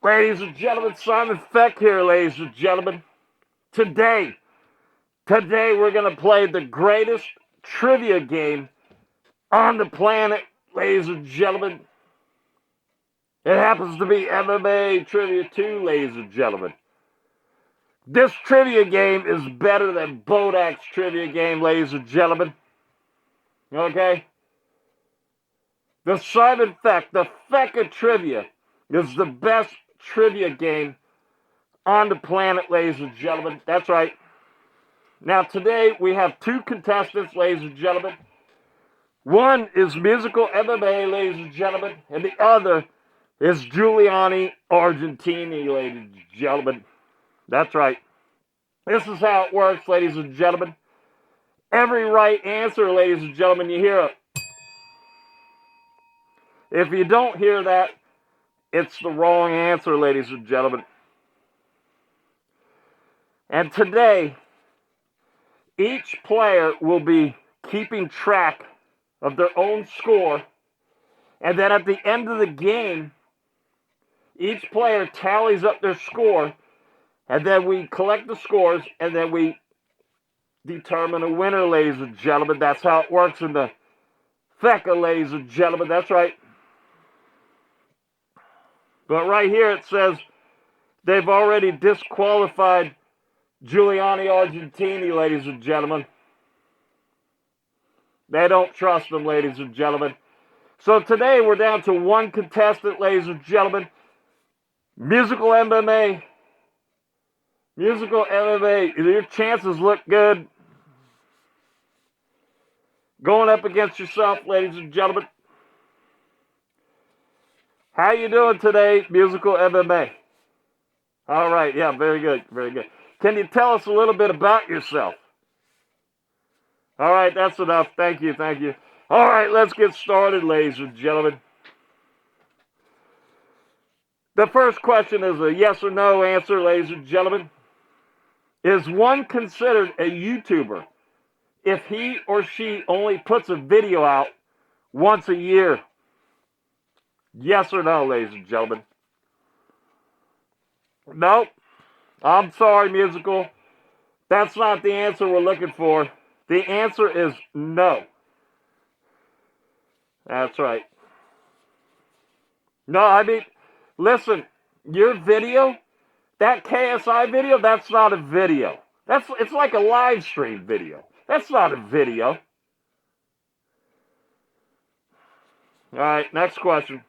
Ladies and gentlemen, Simon Feck here, ladies and gentlemen. Today we're going to play the greatest trivia game on the planet, ladies and gentlemen. It happens to be MMA Trivia 2, ladies and gentlemen. This trivia game is better than Bodach's trivia game, ladies and gentlemen. Okay? The Simon Feck, the FeCK of trivia, is the best trivia game on the planet, ladies and gentlemen. That's right. Now, today we have two contestants, ladies and gentlemen. One is musical MMA, ladies and gentlemen, and the other is Giuliano Argenti, ladies and gentlemen. That's right. This is how it works, ladies and gentlemen. Every right answer, ladies and gentlemen, you hear it. If you don't hear that, it's the wrong answer, ladies and gentlemen. And today, each player will be keeping track of their own score. And then at the end of the game, each player tallies up their score. And then we collect the scores, and then we determine a winner, ladies and gentlemen. That's how it works in the FeCK, ladies and gentlemen. That's right. But right here it says they've already disqualified Giuliano Argenti, ladies and gentlemen. They don't trust them, ladies and gentlemen. So today we're down to one contestant, ladies and gentlemen. Musical MMA. Musical MMA. Your chances look good. Going up against yourself, ladies and gentlemen. How you doing today, musical MMA? All right, yeah, very good, very good. Can you tell us a little bit about yourself? All right, that's enough. Thank you, thank you. All right, let's get started, ladies and gentlemen. The first question is a yes or no answer, ladies and gentlemen. Is one considered a YouTuber if he or she only puts a video out once a year? Yes or no, ladies and gentlemen? Nope. I'm sorry, musical. That's not the answer we're looking for. The answer is no. That's right. No, I mean, listen, your video, that KSI video, that's not a video. It's like a live stream video. That's not a video. All right, next question.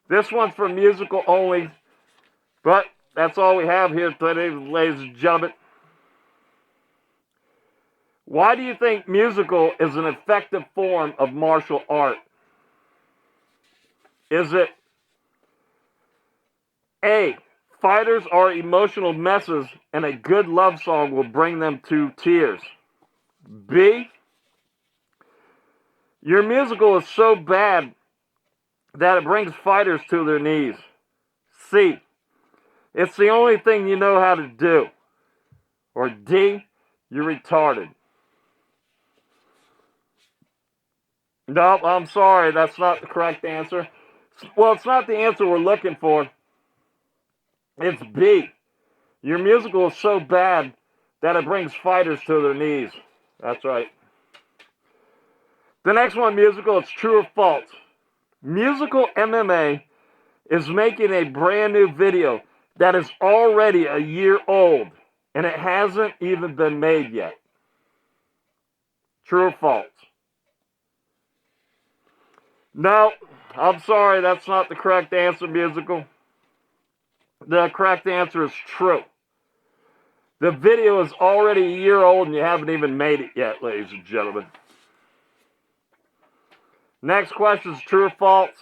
This one's for musical only, but that's all we have here today, ladies and gentlemen. Why do you think musical is an effective form of martial art? Is it A, fighters are emotional messes and a good love song will bring them to tears? B, your musical is so bad that it brings fighters to their knees? C, it's the only thing you know how to do? Or D, you're retarded? Nope, I'm sorry, that's not the correct answer. Well, it's not the answer we're looking for. It's B. Your musical is so bad that it brings fighters to their knees. That's right. The next one, musical, it's true or false. Musical MMA is making a brand new video that is already a year old, and it hasn't even been made yet. True or false? No, I'm sorry, that's not the correct answer, musical. The correct answer is true. The video is already a year old and you haven't even made it yet, ladies and gentlemen. Next question is true or false.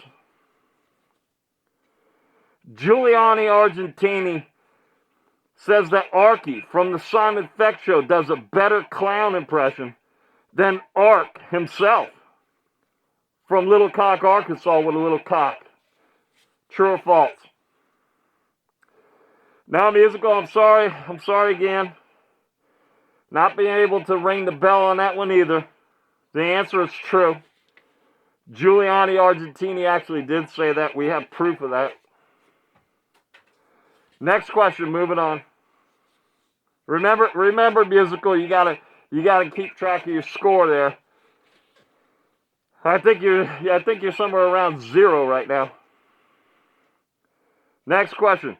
Giuliano Argenti says that Arky from the Simon Feck show does a better clown impression than Ark himself from Little Cock, Arkansas with a little cock. True or false? Now, musical, I'm sorry again. Not being able to ring the bell on that one either. The answer is true. Giuliano Argenti actually did say that. We have proof of that. Next question, moving on. Remember, musical, you gotta keep track of your score there. I think you're somewhere around 0 right now. Next question.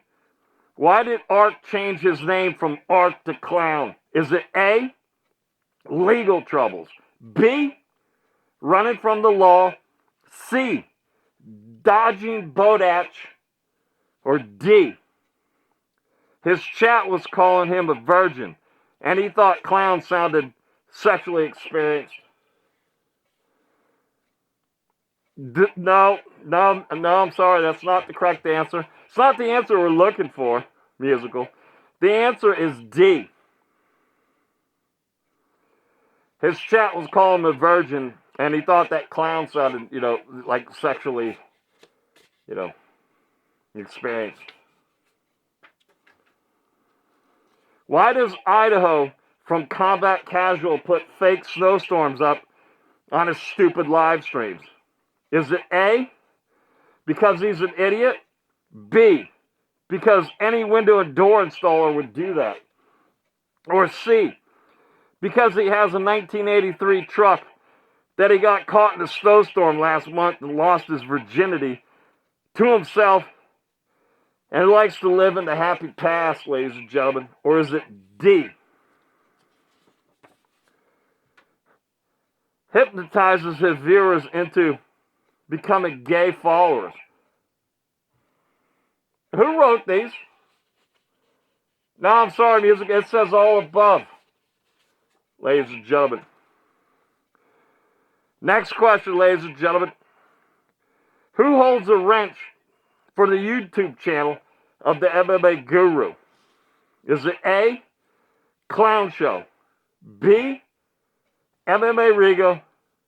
Why did Art change his name from Art to Clown? Is it A, legal troubles, B, running from the law, C, dodging Bodach, or D, his chat was calling him a virgin, and he thought Clown sounded sexually experienced? No, I'm sorry. That's not the correct answer. It's not the answer we're looking for, musical. The answer is D. His chat was calling him a virgin, and he thought that Clown sounded, like sexually, experienced. Why does Idaho from Combat Casual put fake snowstorms up on his stupid live streams? Is it A, because he's an idiot? B, because any window and door installer would do that? Or C, because he has a 1983 truck that he got caught in a snowstorm last month and lost his virginity to himself and likes to live in the happy past, ladies and gentlemen? Or is it D? Hypnotizes his viewers into becoming gay followers. Who wrote these? No, I'm sorry, music. It says all above, ladies and gentlemen. Next question, ladies and gentlemen. Who holds a wrench for the YouTube channel of the MMA Guru? Is it A, Clown Show, B, MMA Rigo,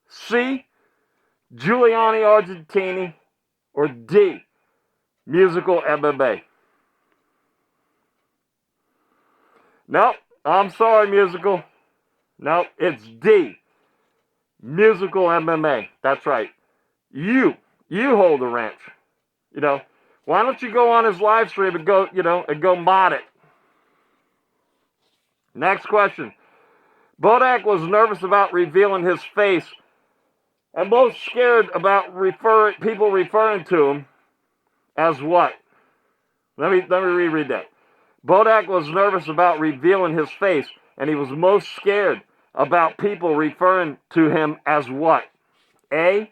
C, Giuliano Argenti, or D, Musical MMA? Nope, I'm sorry, musical. Nope, it's D, Musical MMA. That's right. You hold the wrench. Why don't you go on his live stream and go mod it? Next question. Bodach was nervous about revealing his face and most scared about people referring to him as what? Let me reread that. Bodach was nervous about revealing his face, and he was most scared about people referring to him as what? A,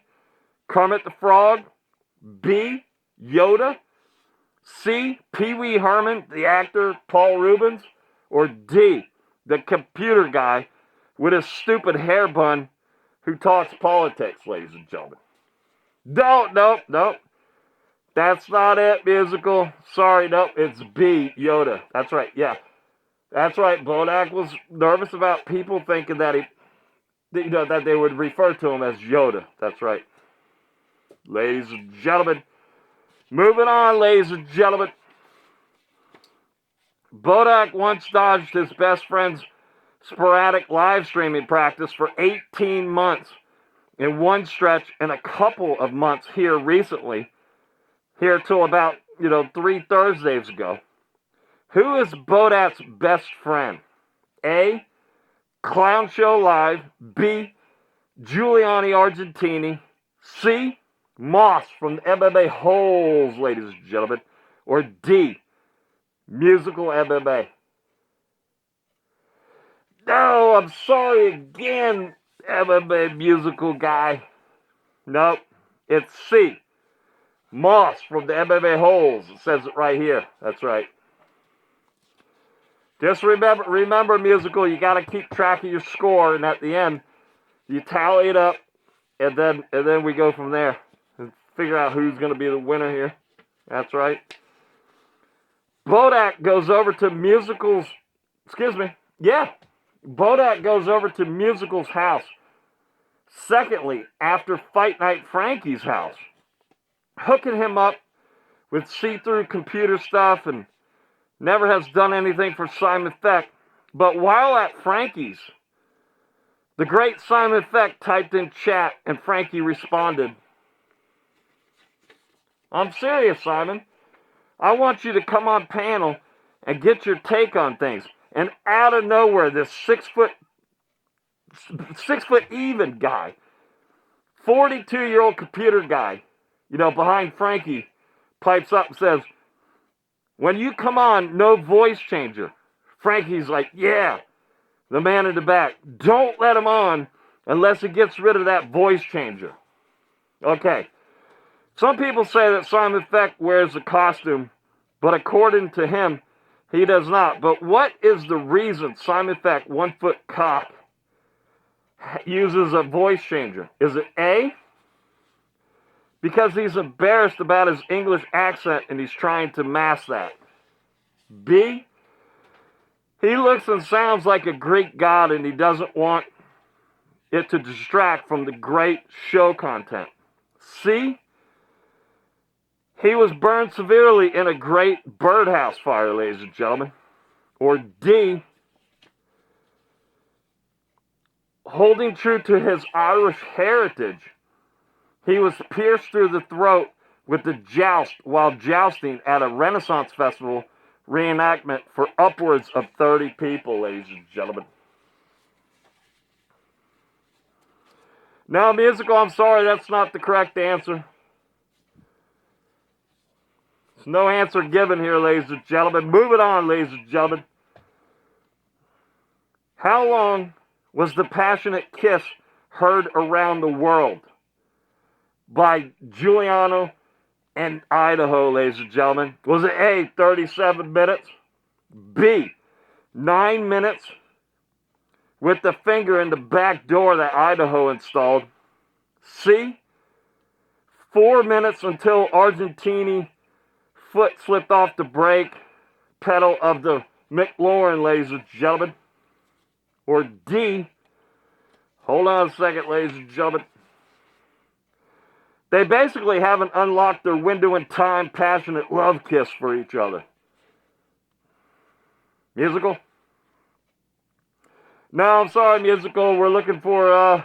Kermit the Frog, B, Yoda, C, Pee-wee Herman, the actor Paul Rubens, or D, the computer guy with his stupid hair bun who talks politics, ladies and gentlemen? Nope. That's not it, musical. Sorry, nope. It's B, Yoda. That's right, yeah. That's right. Bodach was nervous about people thinking that that they would refer to him as Yoda. That's right. Ladies and gentlemen. Moving on, ladies and gentlemen. Bodach once dodged his best friend's sporadic live streaming practice for 18 months in one stretch and a couple of months here recently, here till about, 3 Thursdays ago. Who is Bodach's best friend? A, ClownShowLive, B, Giuliano Argenti, C, Moss from the MMA Holes, ladies and gentlemen, or D, Musical MMA? No, I'm sorry again, MMA musical guy. Nope, it's C, Moss from the MMA Holes. It says it right here. That's right. Just remember, musical, you got to keep track of your score, and at the end, you tally it up, and then we go from there and figure out who's going to be the winner here. That's right. Bodach goes over to Musical's, Bodach goes over to Musical's house. Secondly, after Fight Night Frankie's house, hooking him up with see-through computer stuff and never has done anything for Simon Feck. But while at Frankie's, the great Simon Feck typed in chat and Frankie responded, I'm serious, Simon. I want you to come on panel and get your take on things. And out of nowhere, this 6 foot even guy, 42-year-old computer guy, behind Frankie, pipes up and says, when you come on, no voice changer. Frankie's like, yeah, the man in the back. Don't let him on unless he gets rid of that voice changer. Okay. Some people say that Simon Feck wears a costume, but according to him, he does not. But what is the reason Simon Feck, 1 foot cock, uses a voice changer? Is it A, because he's embarrassed about his English accent and he's trying to mask that? B, he looks and sounds like a Greek god and he doesn't want it to distract from the great show content. C, he was burned severely in a great birdhouse fire, ladies and gentlemen. Or D, holding true to his Irish heritage, he was pierced through the throat with the joust while jousting at a Renaissance Festival reenactment for upwards of 30 people, ladies and gentlemen. Now, musical, I'm sorry, that's not the correct answer. There's no answer given here, ladies and gentlemen. Moving on, ladies and gentlemen. How long was the passionate kiss heard around the world by Giuliano and Idaho, ladies and gentlemen? Was it A, 37 minutes? B, 9 minutes with the finger in the back door that Idaho installed? C, 4 minutes until Argentini foot slipped off the brake pedal of the McLaurin, ladies and gentlemen? Or D, hold on a second, ladies and gentlemen, they basically haven't unlocked their window in time passionate love kiss for each other. Musical? No, I'm sorry, musical. We're looking for,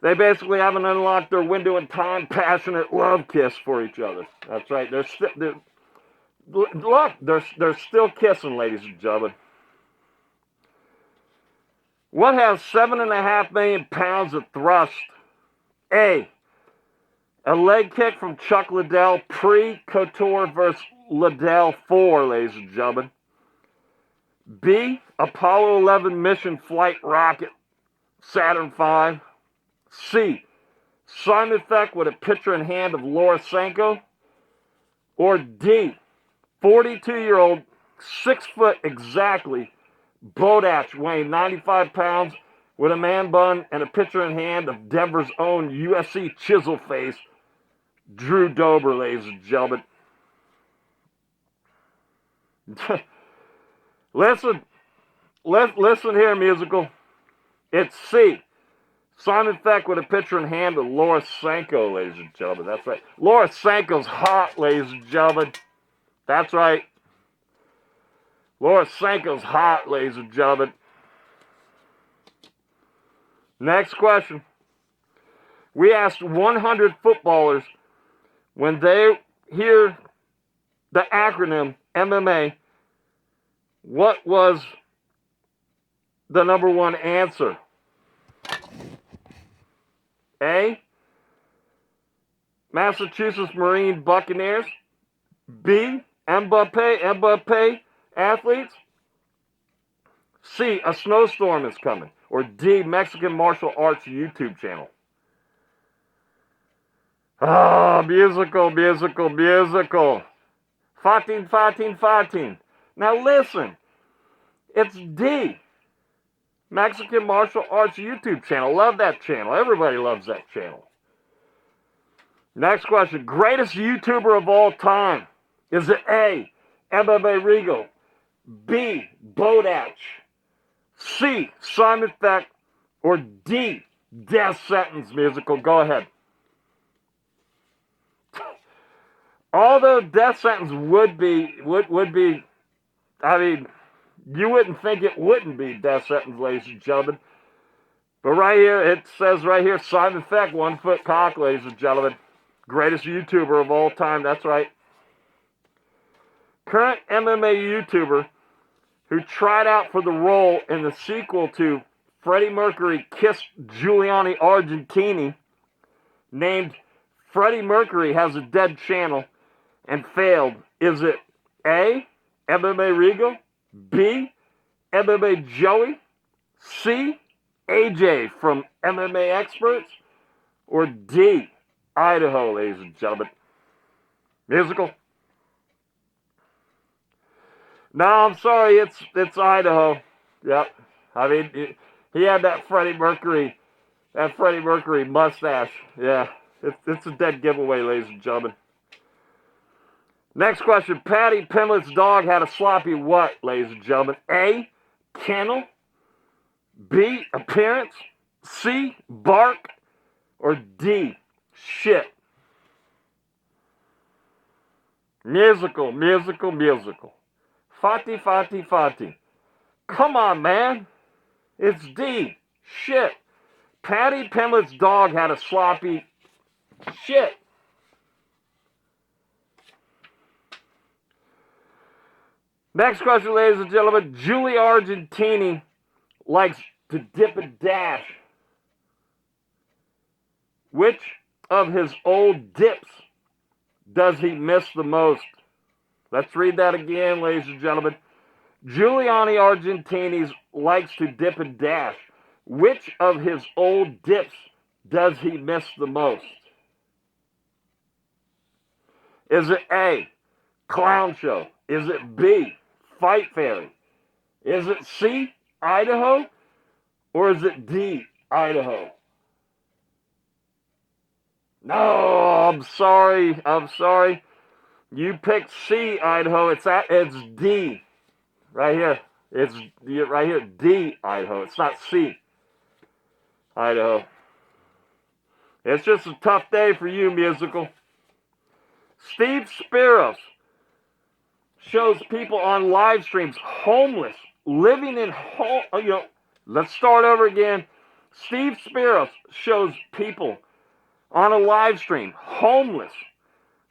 they basically haven't unlocked their window in time passionate love kiss for each other. That's right. They're still kissing, ladies and gentlemen. What has 7.5 million pounds of thrust? A, a leg kick from Chuck Liddell pre-Couture versus Liddell 4, ladies and gentlemen. B, Apollo 11 mission flight rocket, Saturn V. C, Simon Feck with a picture in hand of Laura Sanko. Or D, 42-year-old, 6 foot exactly, Bodach weighing 95 pounds with a man bun and a picture in hand of Denver's own UFC chisel face, Drew Dober, ladies and gentlemen. Listen here, musical. It's C, Simon Feck with a picture in hand of Laura Sanko, ladies and gentlemen. That's right. Laura Sanko's hot, ladies and gentlemen. That's right. Laura Sanko's hot, ladies and gentlemen. Next question. We asked 100 footballers when they hear the acronym MMA, what was the number one answer? A, Massachusetts Marine Buccaneers. B, Mbappe athletes. C, a snowstorm is coming. Or D, Mexican martial arts YouTube channel. Ah, musical. Fighting. Now listen, it's D, Mexican martial arts YouTube channel. Love that channel. Everybody loves that channel. Next question. Greatest YouTuber of all time. Is it A, MMA Rigo, B, Bodach, C, Simon Feck, or D, Death Sentence, musical? Go ahead. Although Death Sentence would be, I mean, you wouldn't think it wouldn't be Death Sentence, ladies and gentlemen. But right here, it says right here, Simon Feck, 1 foot cock, ladies and gentlemen. Greatest YouTuber of all time, that's right. Current MMA YouTuber who tried out for the role in the sequel to Freddie Mercury Kissed Giuliano Argenti, named Freddie Mercury Has a Dead Channel and failed. Is it A, MMA Rigo, B, MMA Joey, C, AJ from MMA Experts, or D, Idaho, ladies and gentlemen? Musical? No, I'm sorry, it's Idaho. Yep. I mean, he had that Freddie Mercury mustache. Yeah, it's a dead giveaway, ladies and gentlemen. Next question. Paddy Pimblett's dog had a sloppy what, ladies and gentlemen? A, kennel, B, appearance, C, bark, or D, shit? Musical. Fati. Come on, man. It's D, shit. Paddy Pimblett's dog had a sloppy shit. Next question, ladies and gentlemen. Giuliano Argenti likes to dip and dash. Which of his old dips does he miss the most? Let's read that again, ladies and gentlemen. Giuliano Argenti likes to dip and dash. Which of his old dips does he miss the most? Is it A, Clown Show? Is it B, Fight Fairy? Is it C, Idaho? Or is it D, Idaho? No, I'm sorry. You picked C, Idaho. It's D. Right here. It's right here, D, Idaho. It's not C, Idaho. It's just a tough day for you, musical. Steve Spiros shows people on live streams homeless, living in home. Let's start over again. Steve Spiros shows people on a live stream homeless,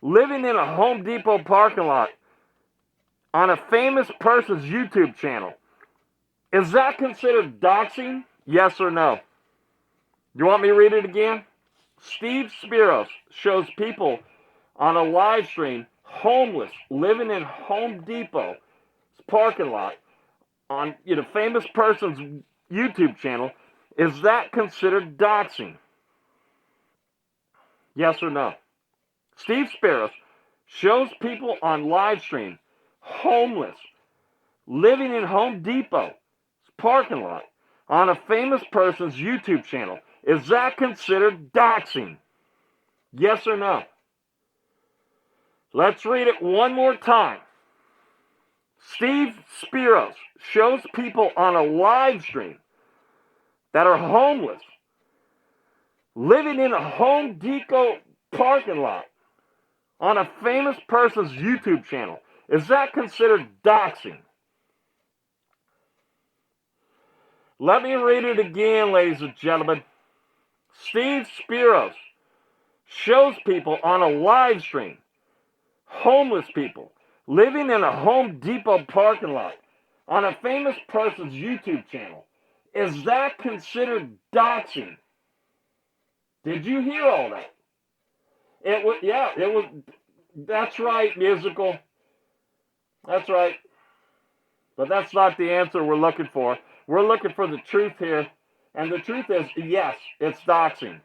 living in a Home Depot parking lot on a famous person's YouTube channel. Is that considered doxing? Yes or no? You want me to read it again? Steve Spiros shows people on a live stream homeless, living in Home Depot parking lot on famous person's YouTube channel. Is that considered doxing? Yes or no? Steve Spiros shows people on live stream homeless, living in Home Depot parking lot on a famous person's YouTube channel. Is that considered doxing? Yes or no? Let's read it one more time. Steve Spiros shows people on a live stream that are homeless, living in a Home Depot parking lot on a famous person's YouTube channel. Is that considered doxing? Let me read it again, ladies and gentlemen. Steve Spiros shows people on a live stream, homeless people, living in a Home Depot parking lot on a famous person's YouTube channel. Is that considered doxing? Did you hear all that? It was, that's right, musical. That's right. But that's not the answer we're looking for. We're looking for the truth here. And the truth is, yes, it's doxing.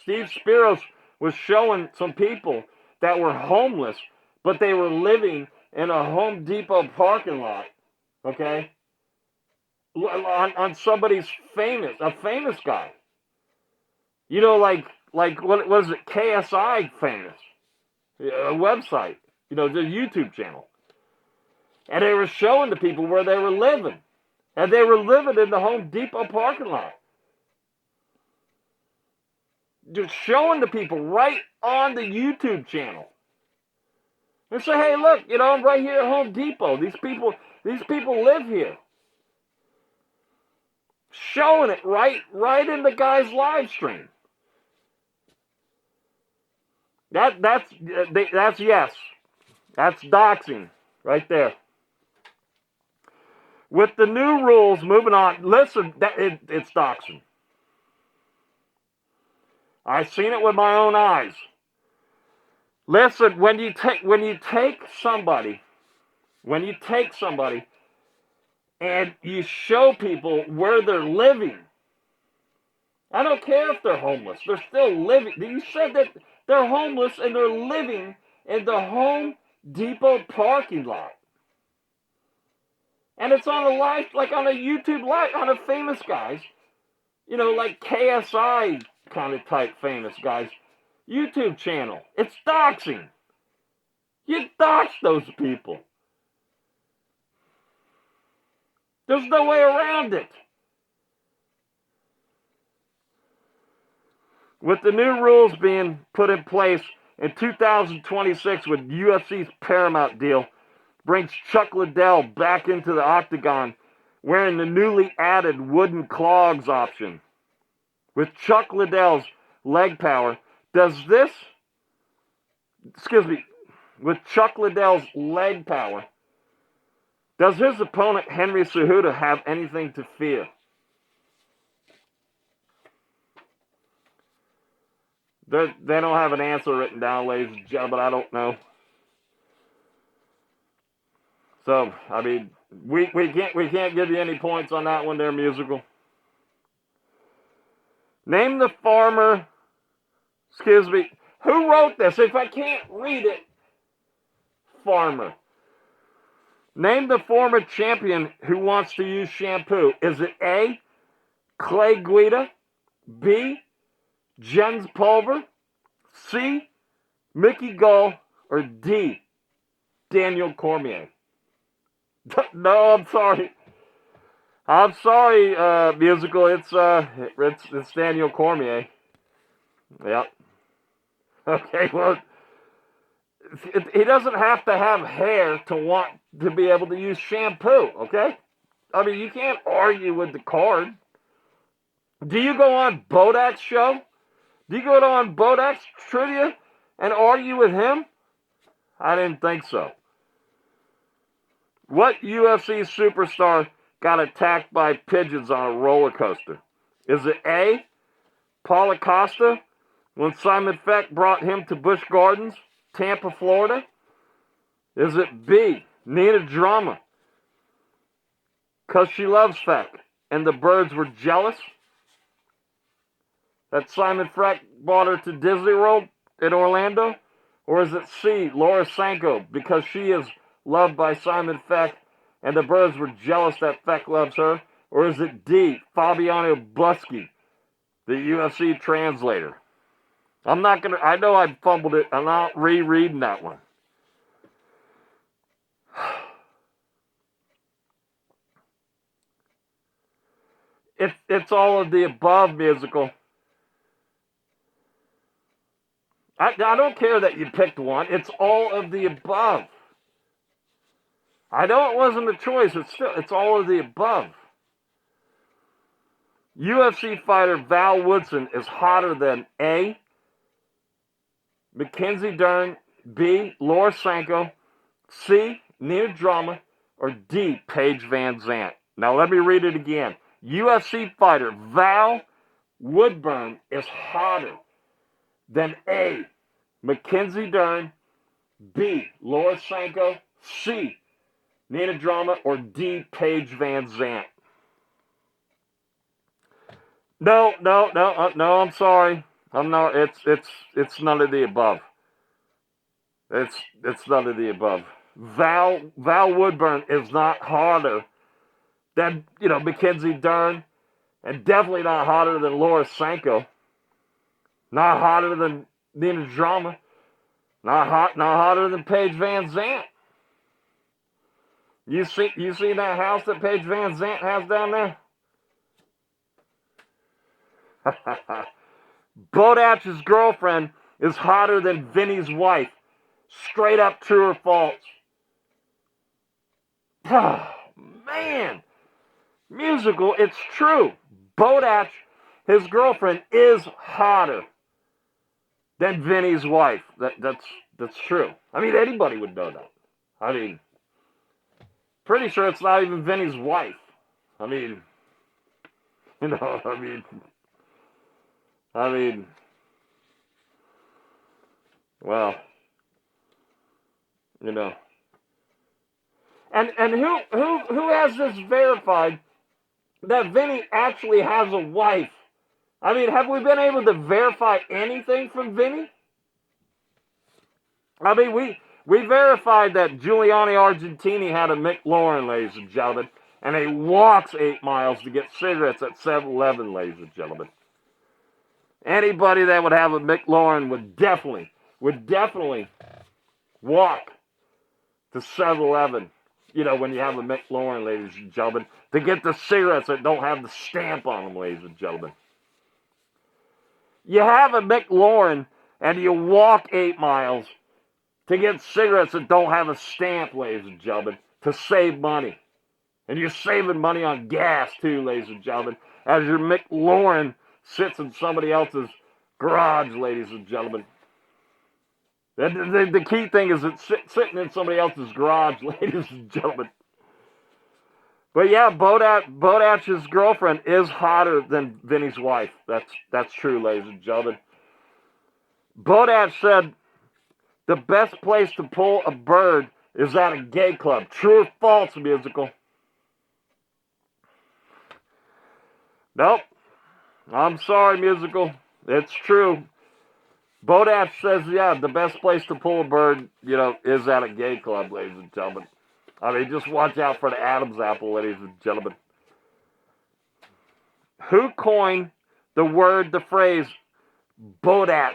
Steve Spiros was showing some people that were homeless, but they were living in a Home Depot parking lot, okay? On somebody's a famous guy. Like what was it? KSI famous. A website. The YouTube channel. And they were showing the people where they were living. And they were living in the Home Depot parking lot. Just showing the people right on the YouTube channel. And say, hey, look, I'm right here at Home Depot. These people live here. Showing it right in the guy's live stream. That's yes. That's doxing right there. With the new rules, moving on. Listen, it's doxing. I've seen it with my own eyes. Listen, when you take somebody and you show people where they're living, I don't care if they're homeless. They're still living. You said that they're homeless and they're living in the Home Depot parking lot. And it's on a live, like on a YouTube live, on a famous guys, like KSI kind of type famous guys, YouTube channel. It's doxing. You dox those people. There's no way around it. With the new rules being put in place in 2026 with UFC's Paramount deal, brings Chuck Liddell back into the octagon wearing the newly added wooden clogs option. With Chuck Liddell's leg power, with Chuck Liddell's leg power, does his opponent Henry Cejudo have anything to fear? They don't have an answer written down, ladies and gentlemen. I don't know. So, I mean, we can't give you any points on that one there, musical. Name the farmer, who wrote this? If I can't read it, farmer. Name the former champion who wants to use shampoo. Is it A, Clay Guida, B, Jens Pulver, C, Mickey Gall, or D, Daniel Cormier? No, I'm sorry. I'm sorry, musical. It's Daniel Cormier. Yep. Okay, well, he doesn't have to have hair to want to be able to use shampoo, okay? I mean, you can't argue with the card. Do you go on Bodach's show? Do you go on Bodach's trivia and argue with him? I didn't think so. What UFC superstar got attacked by pigeons on a roller coaster? Is it A, Paulo Costa, when Simon Feck brought him to Busch Gardens, Tampa, Florida? Is it B, Nina Drama, because she loves Feck and the birds were jealous that Simon Feck brought her to Disney World in Orlando? Or is it C, Laura Sanko, because she is loved by Simon Feck and the birds were jealous that Feck loves her? Or is it D, Fabiano Buskei, the UFC translator? I know I fumbled it. I'm not rereading that one. It's all of the above, musical. I don't care that you picked one. It's all of the above. I know it wasn't a choice. It's all of the above. UFC fighter Val Woodson is hotter than A, Mackenzie Dern, B, Laura Sanko, C, Nina Drama, or D, Paige Van Zandt. Now let me read it again. UFC fighter Val Woodburn is hotter than A, Mackenzie Dern, B, Laura Sanko, C, Nina Drama, or D, Paige Van Zandt. No, I'm sorry. I'm not. It's none of the above. It's none of the above. Val Woodburn is not hotter than Mackenzie Dern, and definitely not hotter than Laura Sanko. Not hotter than Nina Drama. Not hotter than Paige Van Zandt. You see that house that Paige Van Zandt has down there? Bodach's girlfriend is hotter than Vinny's wife. Straight up true or false? Man, musical, it's true. Bodach, his girlfriend, is hotter than Vinny's wife. That's true. I mean, anybody would know that. I mean, pretty sure it's not even Vinny's wife. I mean, you know, I mean, well, you know. And who has this verified that Vinny actually has a wife? I mean, have we been able to verify anything from Vinny? I mean, we verified that Giuliano Argenti had a McLaurin, ladies and gentlemen, and he walks 8 miles to get cigarettes at 7-Eleven, ladies and gentlemen. Anybody that would have a McLaurin would definitely walk to 7-Eleven, you know, when you have a McLaurin, ladies and gentlemen, to get the cigarettes that don't have the stamp on them, ladies and gentlemen. You have a McLaurin and you walk 8 miles to get cigarettes that don't have a stamp, ladies and gentlemen, to save money. And you're saving money on gas, too, ladies and gentlemen, as your McLaurin sits in somebody else's garage, ladies and gentlemen. The key thing is it's sitting in somebody else's garage, ladies and gentlemen. But yeah, Bodach's girlfriend is hotter than Vinny's wife. That's true, ladies and gentlemen. Bodach said the best place to pull a bird is at a gay club. True or false, musical? Nope. I'm sorry, musical. It's true. Bodach says, yeah, the best place to pull a bird, you know, is at a gay club, ladies and gentlemen. I mean, just watch out for the Adam's apple, ladies and gentlemen. Who coined the phrase, Bodach?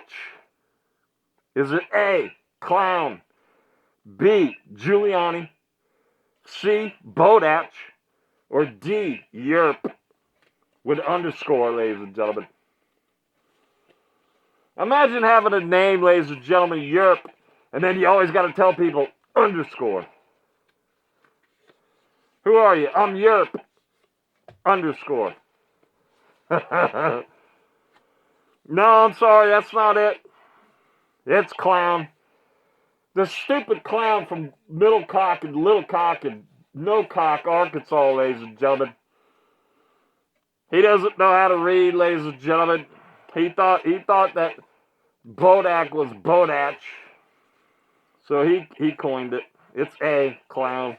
Is it A, Clown, B, Giuliani, C, Bodach, or D, Yerp, with underscore, ladies and gentlemen? Imagine having a name, ladies and gentlemen, Yerp, and then you always got to tell people, underscore. Who are you? I'm Yerp, underscore. No, I'm sorry, that's not it. It's Clown. The stupid clown from Middle Cock and Little Cock and No Cock, Arkansas, ladies and gentlemen. He doesn't know how to read, ladies and gentlemen. He thought that Bodach was Bodach. So he coined it. It's A, Clown.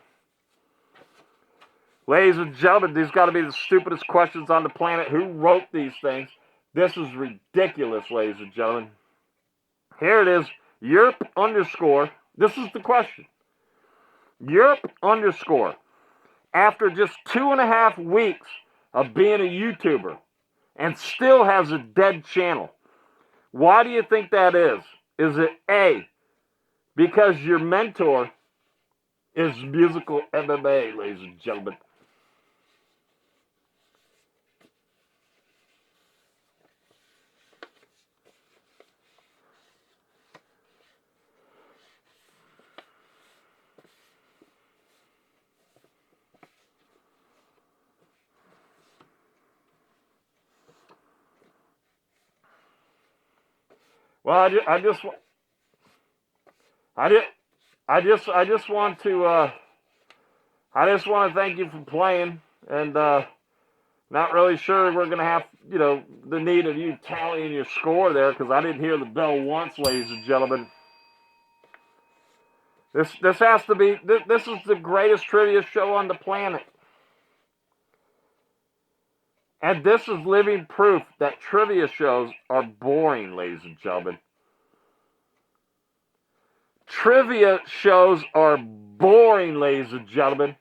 Ladies and gentlemen, these got to be the stupidest questions on the planet. Who wrote these things? This is ridiculous, ladies and gentlemen. Here it is. Yerp underscore. This is the question. Yerp underscore. After just 2.5 weeks of being a YouTuber and still has a dead channel. Why do you think that is? Is it A, because your mentor is musical MMA, ladies and gentlemen? Well, I just want to thank you for playing, and not really sure we're gonna have, you know, the need of you tallying your score there, because I didn't hear the bell once, ladies and gentlemen. This has to be this is the greatest trivia show on the planet. And this is living proof that trivia shows are boring, ladies and gentlemen. Trivia shows are boring, ladies and gentlemen.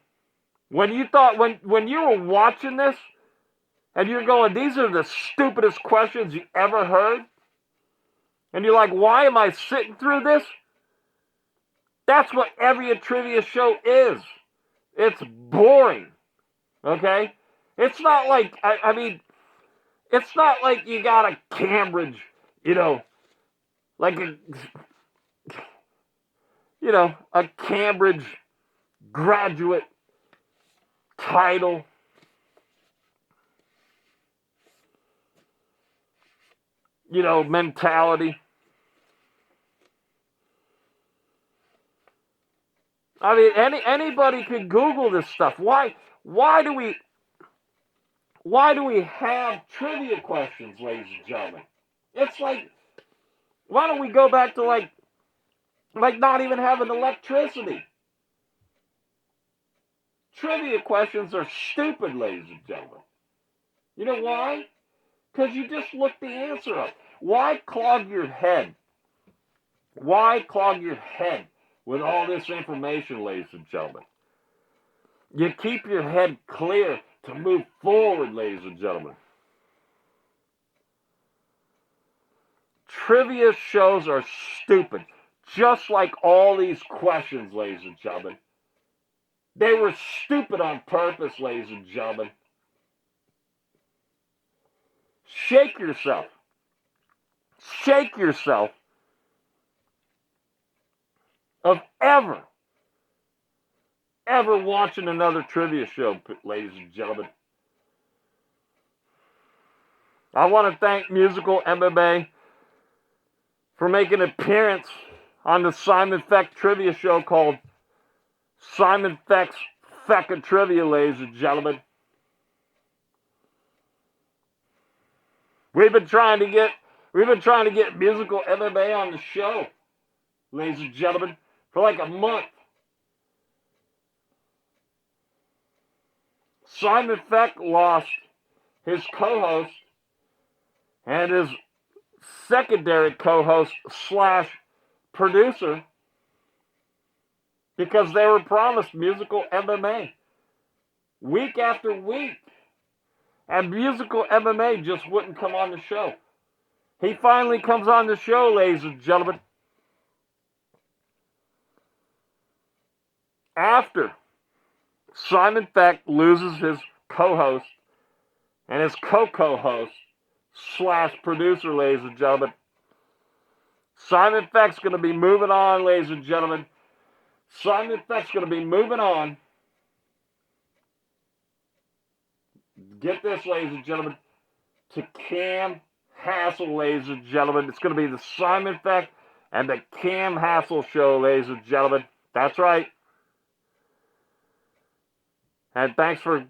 When you were watching this, and you're going, these are the stupidest questions you ever heard, and you're like, why am I sitting through this? That's what every trivia show is. It's boring. Okay? It's not like, I mean, it's not like you got a Cambridge, you know, like a Cambridge graduate title. You know, mentality. I mean, anybody could Google this stuff. Why do we have trivia questions, ladies and gentlemen? It's like, why don't we go back to like not even having electricity? Trivia questions are stupid, ladies and gentlemen. You know why? Because you just look the answer up. Why clog your head? Why clog your head with all this information, ladies and gentlemen? You keep your head clear to move forward, ladies and gentlemen. Trivia shows are stupid, just like all these questions, ladies and gentlemen. They were stupid on purpose, ladies and gentlemen. Shake yourself. Shake yourself of ever watching another trivia show, ladies and gentlemen. I want to thank Musical MMA for making an appearance on the Simon Feck trivia show called Simon Feck's FeCK Trivia, ladies and gentlemen. We've been trying to get Musical MMA on the show, ladies and gentlemen, for like a month. Simon Feck lost his co-host and his secondary co-host / producer because they were promised Musical MMA week after week. And Musical MMA just wouldn't come on the show. He finally comes on the show, ladies and gentlemen. After Simon Feck loses his co-host and his co-host / producer, ladies and gentlemen. Simon Feck's going to be moving on, ladies and gentlemen. Simon Feck's going to be moving on. Get this, ladies and gentlemen, to Cam Hassel, ladies and gentlemen. It's going to be the Simon Feck and the Cam Hassel show, ladies and gentlemen. That's right. And thanks for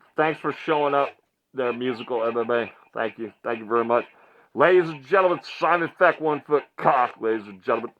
showing up there, Musical MMA. Thank you very much. Ladies and gentlemen, Simon Feck, 1 foot cock, ladies and gentlemen.